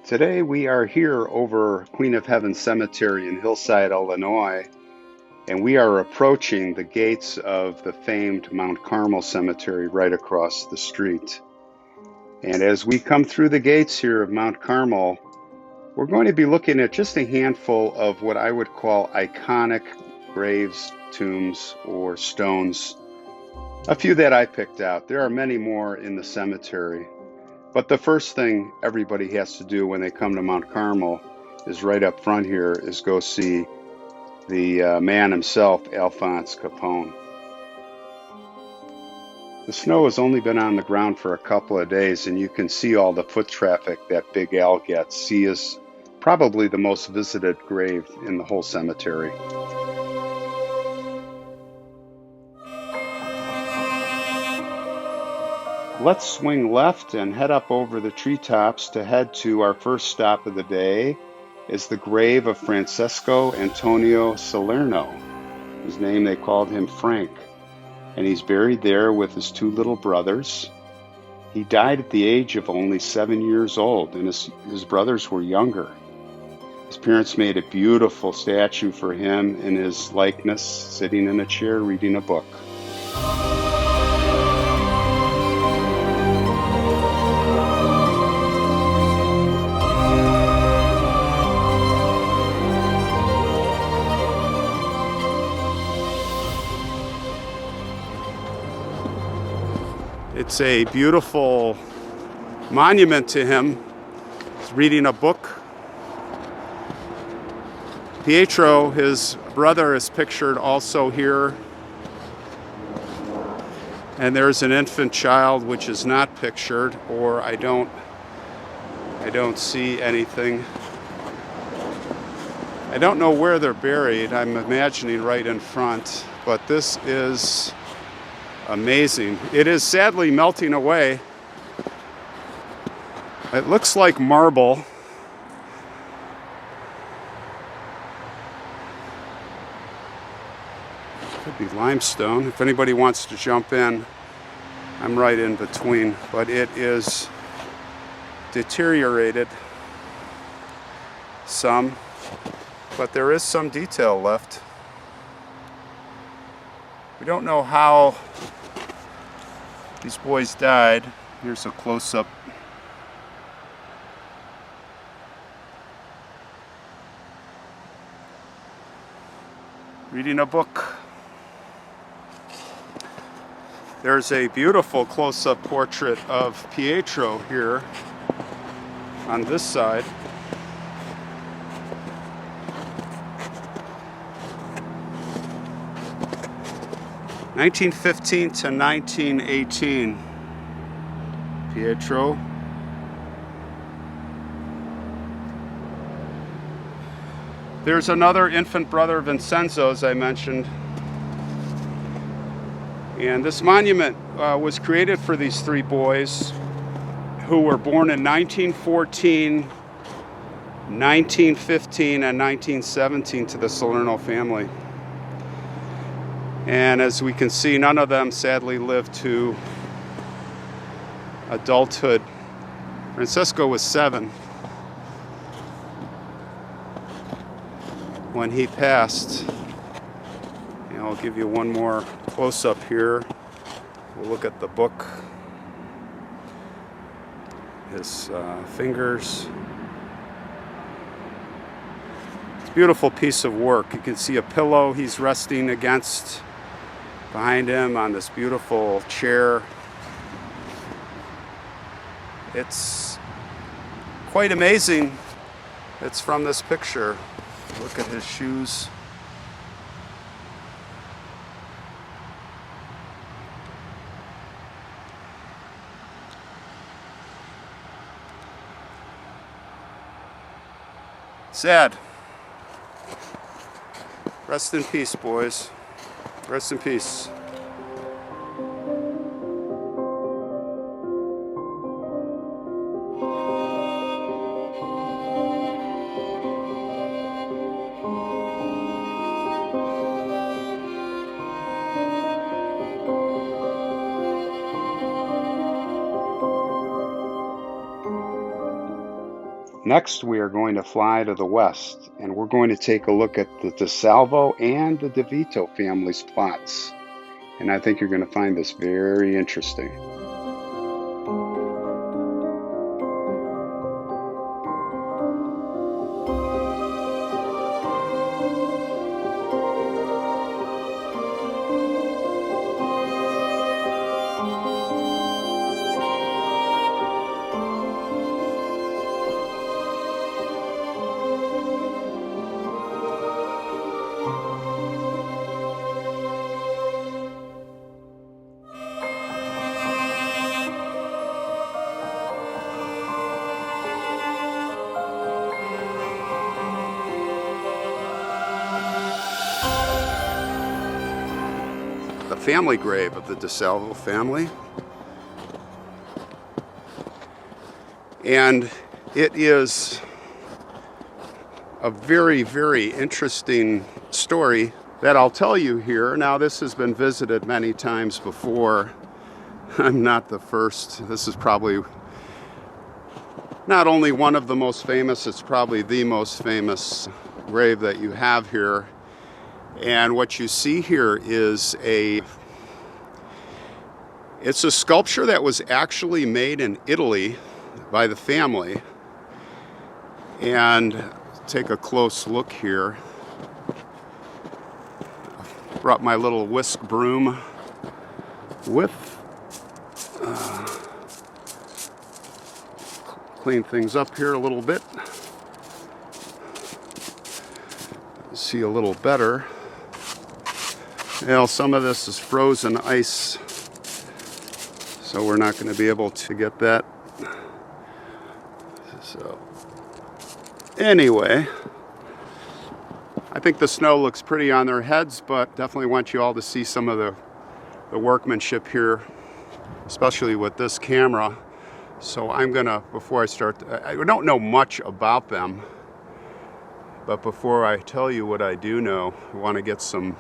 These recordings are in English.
Today we are here over Queen of Heaven Cemetery in Hillside, Illinois, and we are approaching the gates of the famed Mount Carmel Cemetery right across the street. And as we come through the gates here of Mount Carmel, we're going to be looking at just a handful of what I would call iconic graves, tombs, or stones. A few that I picked out. There are many more in the cemetery. But the first thing everybody has to do when they come to Mount Carmel is right up front here is go see the man himself, Alphonse Capone. The snow has only been on the ground for a couple of days, and you can see all the foot traffic that Big Al gets. He is probably the most visited grave in the whole cemetery. Let's swing left and head up over the treetops to head to our first stop of the day is the grave of Francesco Antonio Salerno. His name, they called him Frank, and he's buried there with his two little brothers. He died at the age of only 7 years old, and his brothers were younger. His parents made a beautiful statue for him in his likeness, sitting in a chair reading a book. It's a beautiful monument to him. He's reading a book. Pietro, his brother, is pictured also here. And there's an infant child which is not pictured, or I don't see anything. I don't know where they're buried. I'm imagining right in front, but this is amazing. It is sadly melting away. It looks like marble. Could be limestone. If anybody wants to jump in, I'm right in between, but it is deteriorated some, but there is some detail left. We don't know how these boys died. Here's a close-up. Reading a book. There's a beautiful close-up portrait of Pietro here on this side. (1915 to 1918). Pietro. There's another infant brother, Vincenzo, as I mentioned. And this monument was created for these three boys who were born in 1914, 1915, and 1917 to the Salerno family. And as we can see, none of them sadly lived to adulthood. Francesco was 7 when he passed. And I'll give you one more close-up here. We'll look at the book. His fingers. It's a beautiful piece of work. You can see a pillow he's resting against behind him on this beautiful chair. It's quite amazing. It's from this picture. Look at his shoes. Sad. Rest in peace, boys. Rest in peace. Next, we are going to fly to the west, and we're going to take a look at the DeSalvo and the DeVito families' plots. And I think you're going to find this very interesting. The family grave of the DeSalvo family. And it is a very, very interesting story that I'll tell you here. Now, this has been visited many times before. I'm not the first. This is probably not only one of the most famous, it's probably the most famous grave that you have here. And what you see here is it's a sculpture that was actually made in Italy by the family. And take a close look here. I brought my little whisk broom with clean things up here a little bit. See a little better. Now, some of this is frozen ice, so we're not going to be able to get that. So, anyway, I think the snow looks pretty on their heads, but definitely want you all to see some of the workmanship here, especially with this camera. So I'm gonna, before I start, I don't know much about them, but before I tell you what I do know, I want to get some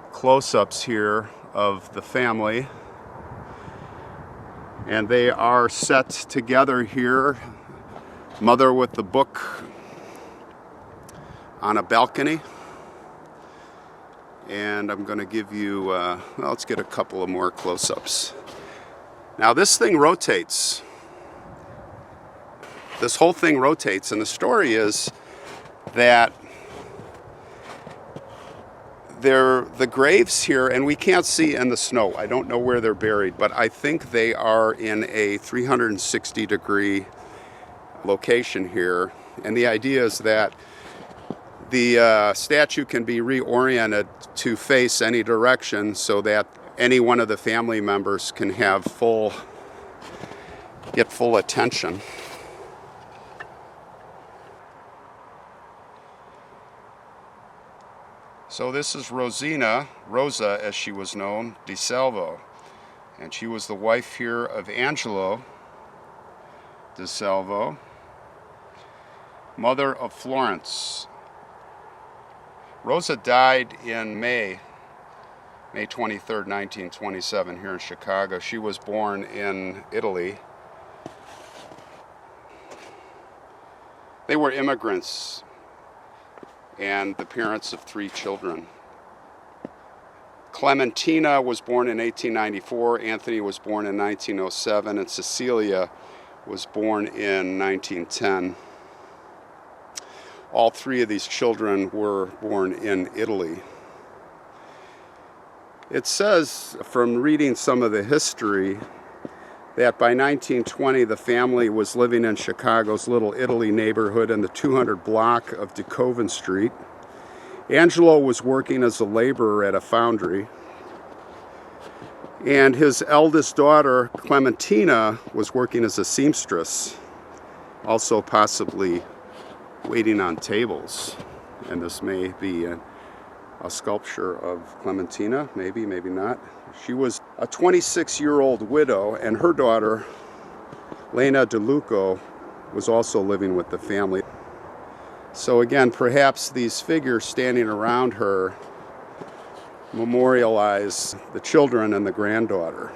close-ups here of the family. And they are set together here. Mother with the book on a balcony. And I'm going to give you, well, let's get a couple of more close-ups. Now this thing rotates. This whole thing rotates, and the story is that the graves here, and we can't see in the snow. I don't know where they're buried, but I think they are in a 360-degree location here. And the idea is that the statue can be reoriented to face any direction so that any one of the family members can have get full attention. So this is Rosa as she was known, DeSalvo. And she was the wife here of Angelo DeSalvo, mother of Florence. Rosa died in May 23rd, 1927 here in Chicago. She was born in Italy. They were immigrants and the parents of 3 children. Clementina was born in 1894, Anthony was born in 1907, and Cecilia was born in 1910. All 3 of these children were born in Italy. It says, from reading some of the history, that by 1920 the family was living in Chicago's Little Italy neighborhood in the 200 block of DeKoven Street. Angelo was working as a laborer at a foundry, and his eldest daughter, Clementina, was working as a seamstress, also possibly waiting on tables. And this may be a sculpture of Clementina, maybe not. She was a 26-year-old widow, and her daughter, Lena DeLuco, was also living with the family. So again, perhaps these figures standing around her memorialize the children and the granddaughter.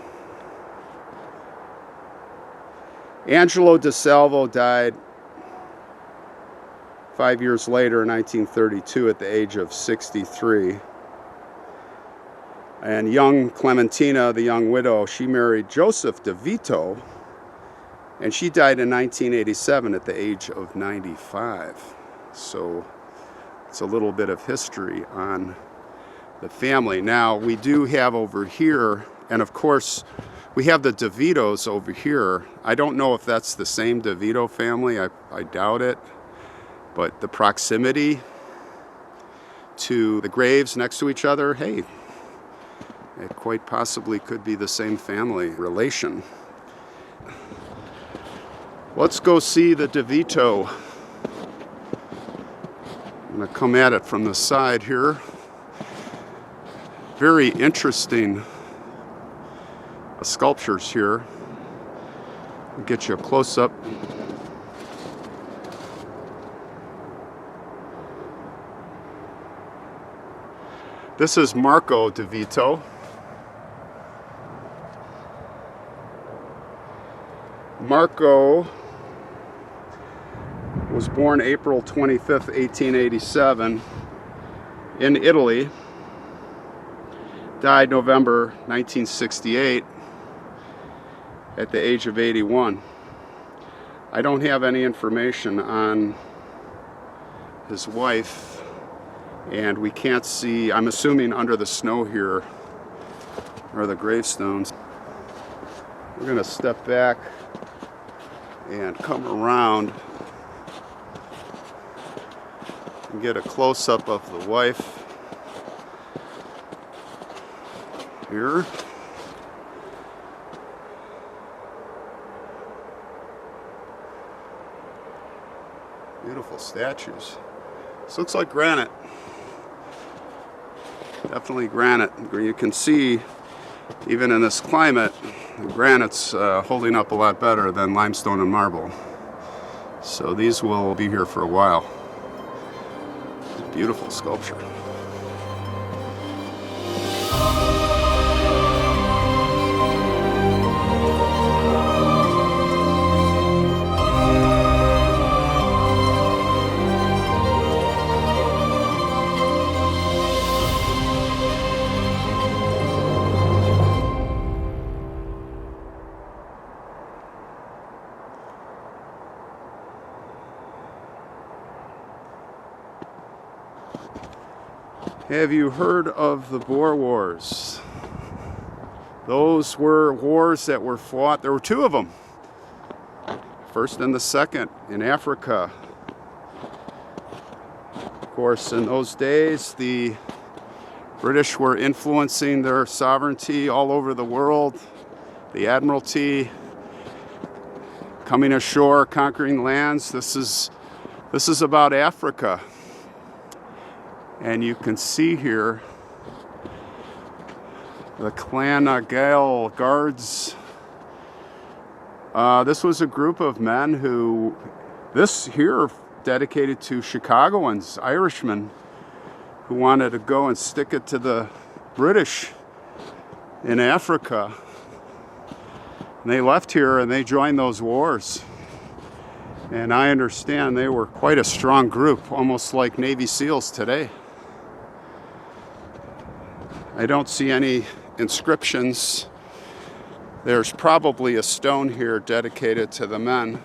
Angelo DeSalvo died 5 years later, in 1932, at the age of 63. And young Clementina, the young widow, she married Joseph de Vito, and she died in 1987 at the age of 95. So it's a little bit of history on the family. Now, we do have over here, and of course, we have the DeVitos over here. I don't know if that's the same DeVito family. I doubt it. But the proximity to the graves next to each other, hey, it quite possibly could be the same family relation. Let's go see the DeVito. I'm going to come at it from the side here. Very interesting sculptures here. I'll get you a close-up. This is Marco de Vito. Marco was born April 25th, 1887 in Italy. Died November 1968 at the age of 81. I don't have any information on his wife, and we can't see, I'm assuming under the snow here are the gravestones. We're going to step back and come around and get a close-up of the wife here. Beautiful statues. This looks like granite. Definitely granite. You can see, even in this climate, granite's holding up a lot better than limestone and marble. So these will be here for a while. Beautiful sculpture. Have you heard of the Boer Wars? Those were wars that were fought. There were two of them. First and the second in Africa. Of course, in those days, the British were influencing their sovereignty all over the world. The Admiralty coming ashore, conquering lands. This is about Africa. And you can see here the Clan Gael guards. This was a group of men who, this here dedicated to Chicagoans, Irishmen, who wanted to go and stick it to the British in Africa. And they left here and they joined those wars. And I understand they were quite a strong group, almost like Navy SEALs today. I don't see any inscriptions. There's probably a stone here dedicated to the men.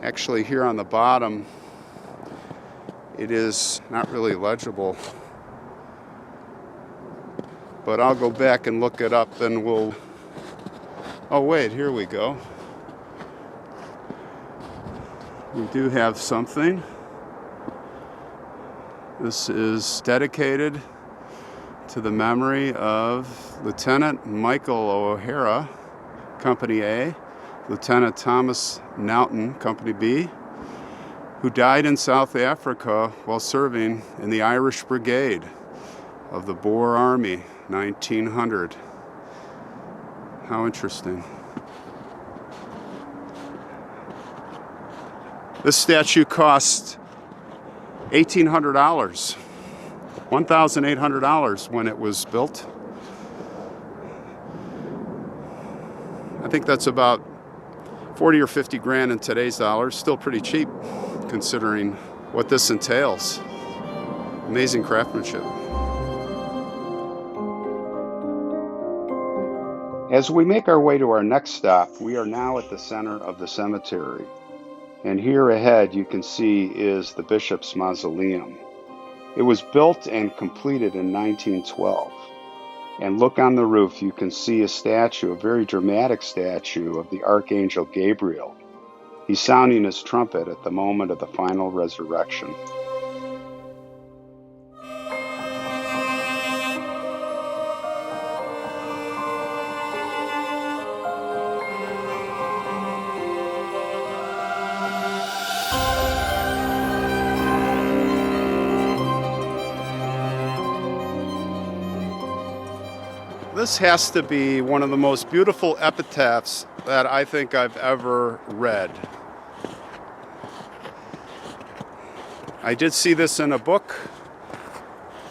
Actually, here on the bottom, it is not really legible. But I'll go back and look it up and we'll... Oh wait, here we go. We do have something. This is dedicated to the memory of Lieutenant Michael O'Hara, Company A, Lieutenant Thomas Naughton, Company B, who died in South Africa while serving in the Irish Brigade of the Boer Army, 1900. How interesting. This statue cost $1,800. $1,800 when it was built. I think that's about 40 or 50 grand in today's dollars. Still pretty cheap considering what this entails. Amazing craftsmanship. As we make our way to our next stop, we are now at the center of the cemetery. And here ahead you can see is the bishop's mausoleum. It was built and completed in 1912. And look on the roof, you can see a statue, a very dramatic statue of the Archangel Gabriel. He's sounding his trumpet at the moment of the final resurrection. This has to be one of the most beautiful epitaphs that I think I've ever read. I did see this in a book,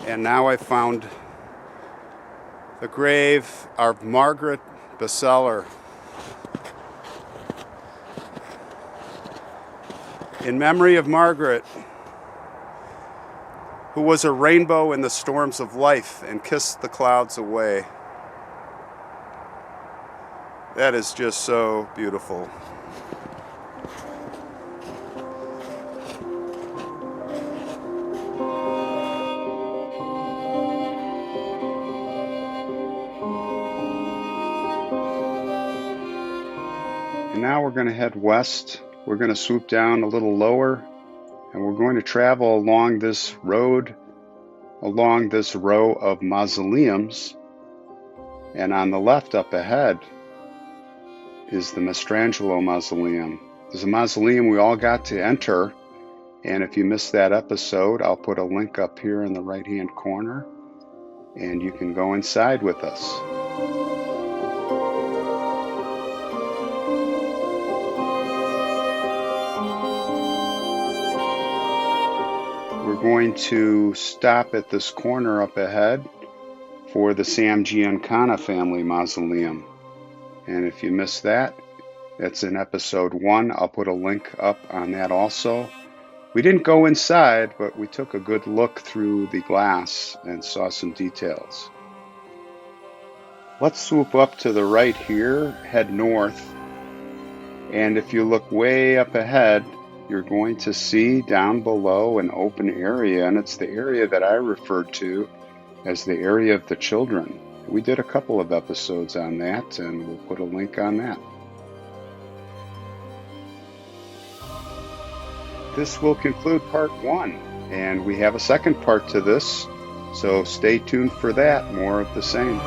and now I found the grave of Margaret Bestseller. In memory of Margaret, who was a rainbow in the storms of life and kissed the clouds away. That is just so beautiful. And now we're going to head west. We're going to swoop down a little lower, and we're going to travel along this road, along this row of mausoleums. And on the left up ahead is the Mastrangelo Mausoleum. There's a mausoleum we all got to enter, and if you missed that episode, I'll put a link up here in the right-hand corner, and you can go inside with us. We're going to stop at this corner up ahead for the Sam Giancana family mausoleum. And if you missed that, that's in episode 1. I'll put a link up on that also. We didn't go inside, but we took a good look through the glass and saw some details. Let's swoop up to the right here, head north. And if you look way up ahead, you're going to see down below an open area, and it's the area that I referred to as the area of the children. We did a couple of episodes on that, and we'll put a link on that. This will conclude part 1, and we have a second part to this, so stay tuned for that, more of the same.